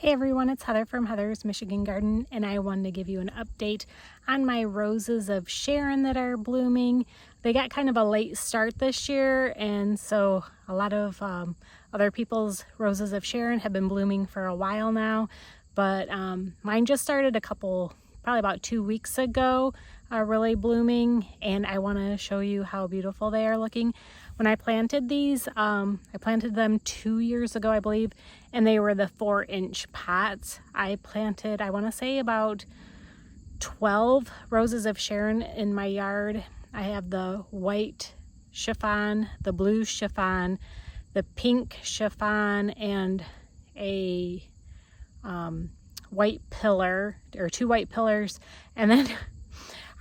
Hey everyone, it's Heather from Heather's Michigan Garden, and I wanted to give you an update on my roses of Sharon that are blooming. They got kind of a late start this year, and so a lot of other people's roses of Sharon have been blooming for a while now, but mine just started probably about 2 weeks ago, really blooming, and I want to show you how beautiful they are looking. When I planted these, I planted them 2 years ago, I believe, and they were the 4-inch pots. I planted, I want to say, about 12 roses of Sharon in my yard. I have the white chiffon, the blue chiffon, the pink chiffon, and a white pillar, or 2 white pillars. And then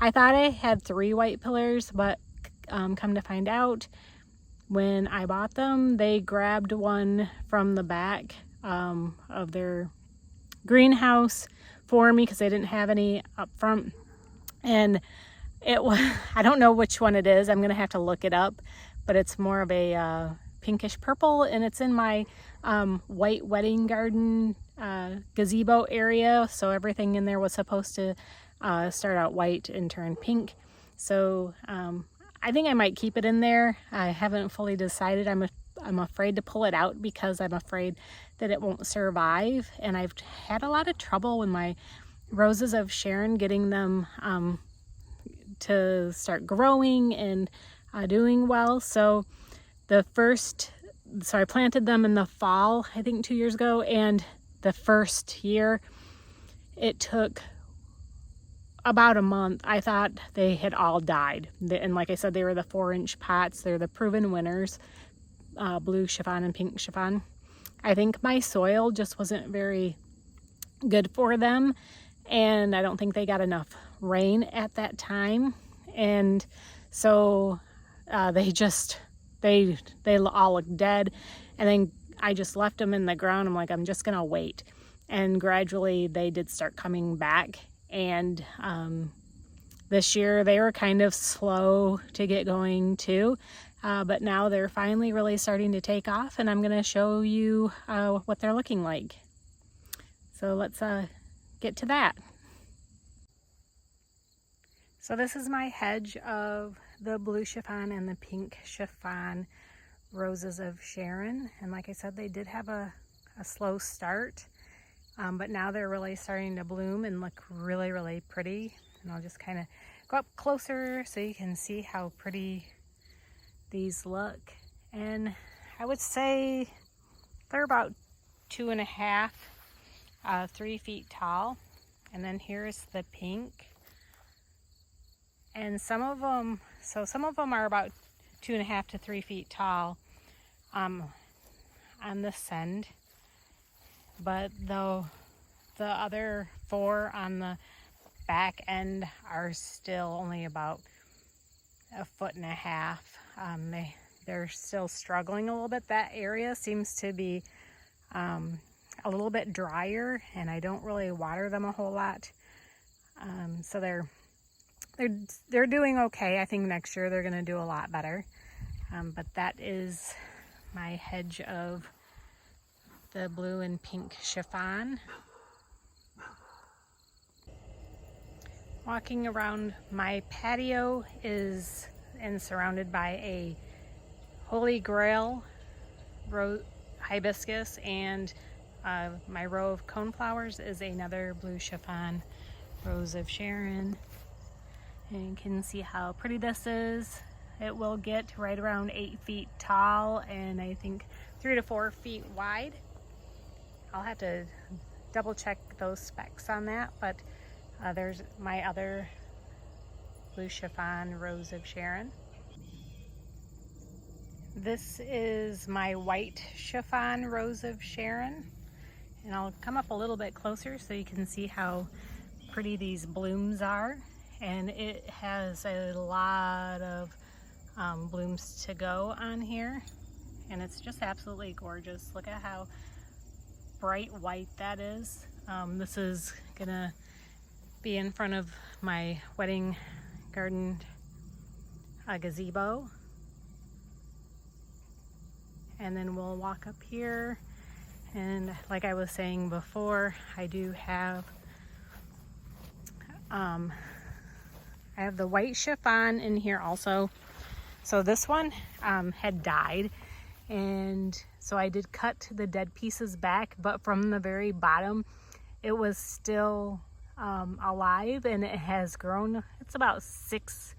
I thought I had 3 white pillars, but come to find out, when I bought them, they grabbed one from the back of their greenhouse for me because they didn't have any up front. And it was, I don't know which one it is. I'm going to have to look it up, but it's more of a pinkish purple, and it's in my white wedding garden gazebo area. So everything in there was supposed to start out white and turn pink. So I think I might keep it in there. I haven't fully decided. I'm afraid to pull it out because I'm afraid that it won't survive. And I've had a lot of trouble with my roses of Sharon getting them to start growing and doing well. So I planted them in the fall, I think 2 years ago, and the first year it took about a month. I thought they had all died. And like I said, they were the 4-inch pots. They're the proven winners, blue chiffon and pink chiffon. I think my soil just wasn't very good for them, and I don't think they got enough rain at that time. And so they all looked dead. And then I just left them in the ground. I'm like, I'm just gonna wait. And gradually they did start coming back. And this year they were kind of slow to get going too, but now they're finally really starting to take off, and I'm going to show you what they're looking like. So let's get to that. So this is my hedge of the blue chiffon and the pink chiffon roses of Sharon, and like I said, they did have a slow start. But now they're really starting to bloom and look really, really pretty. And I'll just kind of go up closer so you can see how pretty these look. And I would say they're about 2.5, 3 feet tall. And then here's the pink. And some of them are about 2.5 to 3 feet tall on this end. But though the other 4 on the back end are still only about 1.5 feet. They're still struggling a little bit. That area seems to be a little bit drier, and I don't really water them a whole lot. So they're doing okay. I think next year they're going to do a lot better. But that is my hedge of the blue and pink chiffon. Walking around my patio is surrounded by a Holy Grail hibiscus, and my row of coneflowers is another blue chiffon rose of Sharon. And you can see how pretty this is. It will get right around 8 feet tall, and I think 3 to 4 feet wide. I'll have to double check those specs on that, but there's my other blue chiffon rose of Sharon. This is my white chiffon rose of Sharon, and I'll come up a little bit closer so you can see how pretty these blooms are. And it has a lot of blooms to go on here, and it's just absolutely gorgeous. Look at how bright white that is. This is gonna be in front of my wedding garden gazebo, and then we'll walk up here and And like I was saying before, I do have I have the white chiffon in here also. So this one had died, and so I did cut the dead pieces back, but from the very bottom it was still alive, and it has grown. It's about 6,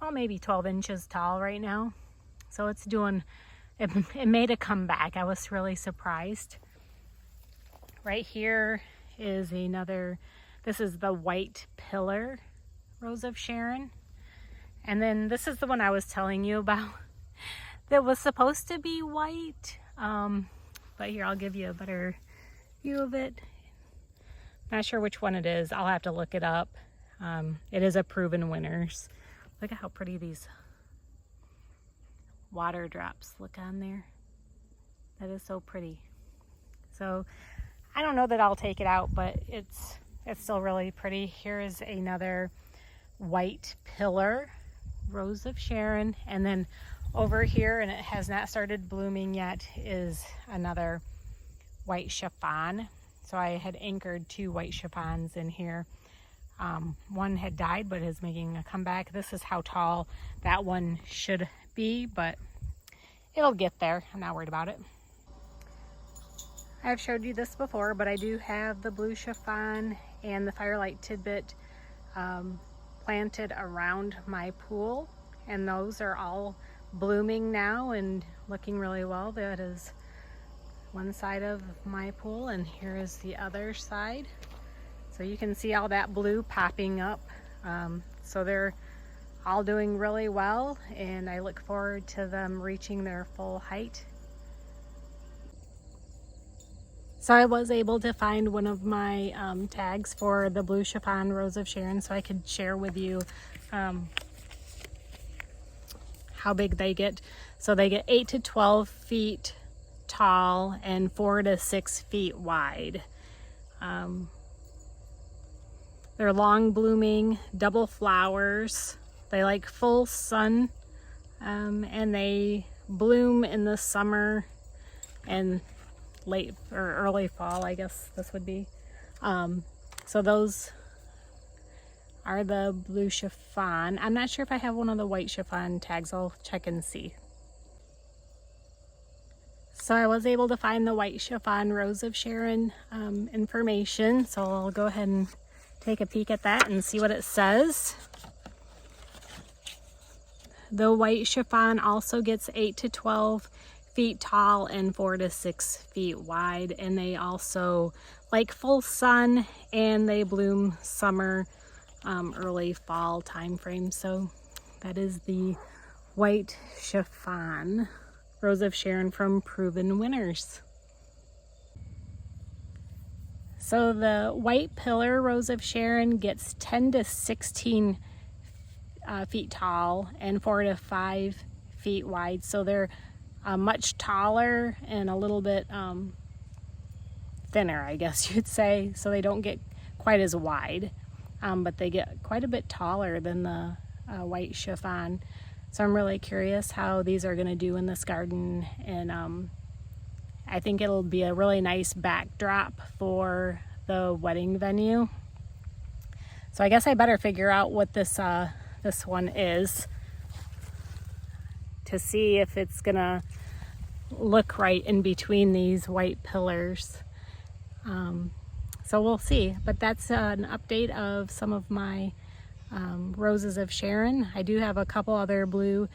well, maybe 12 inches tall right now. So it's doing, it made a comeback. I was really surprised. Right here is another, this is the white pillar rose of Sharon. And then this is the one I was telling you about that was supposed to be white. But here, I'll give you a better view of it. Not sure which one it is. I'll have to look it up. It is a proven winners. Look at how pretty these water drops look on there. That is so pretty. So I don't know that I'll take it out, but it's still really pretty. Here is another white pillar rose of Sharon, and then over here, and it has not started blooming yet, is another white chiffon. So I had anchored 2 white chiffons in here. One had died but is making a comeback. This is how tall that one should be, but it'll get there. I'm not worried about it. I've showed you this before, but I do have the blue chiffon and the firelight tidbit planted around my pool, and those are all blooming now and looking really well. That is one side of my pool, and here is the other side. So you can see all that blue popping up. So they're all doing really well, and I look forward to them reaching their full height. So I was able to find one of my tags for the blue chiffon rose of Sharon, so I could share with you how big they get. So they get 8 to 12 feet tall and 4 to 6 feet wide. They're long blooming, double flowers. They like full sun, and they bloom in the summer and late or early fall, I guess this would be. So those are the blue chiffon. I'm not sure if I have one of the white chiffon tags. I'll check and see. So I was able to find the white chiffon rose of Sharon information. So I'll go ahead and take a peek at that and see what it says. The white chiffon also gets 8 to 12 feet tall and 4 to 6 feet wide, and they also like full sun, and they bloom summer, early fall time frame. So that is the white chiffon rose of Sharon from Proven Winners. So the white pillar rose of Sharon gets 10 to 16 feet tall and 4 to 5 feet wide. So they're much taller and a little bit thinner, I guess you'd say. So they don't get quite as wide, but they get quite a bit taller than the white chiffon. So I'm really curious how these are going to do in this garden, and I think it'll be a really nice backdrop for the wedding venue. So I guess I better figure out what this one is to see if it's gonna look right in between these white pillars. So we'll see, but that's an update of some of my roses of Sharon. I do have a couple other blue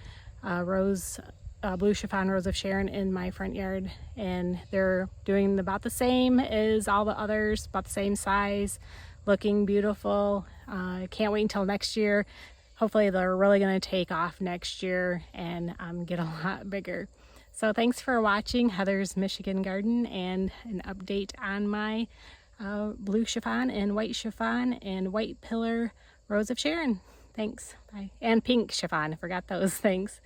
chiffon rose of Sharon in my front yard, and they're doing about the same as all the others, about the same size, looking beautiful. Can't wait until next year. Hopefully they're really going to take off next year and get a lot bigger. So thanks for watching Heather's Michigan Garden and an update on my blue chiffon and white pillar rose of Sharon. Thanks. Bye. And pink chiffon. I forgot those. Thanks.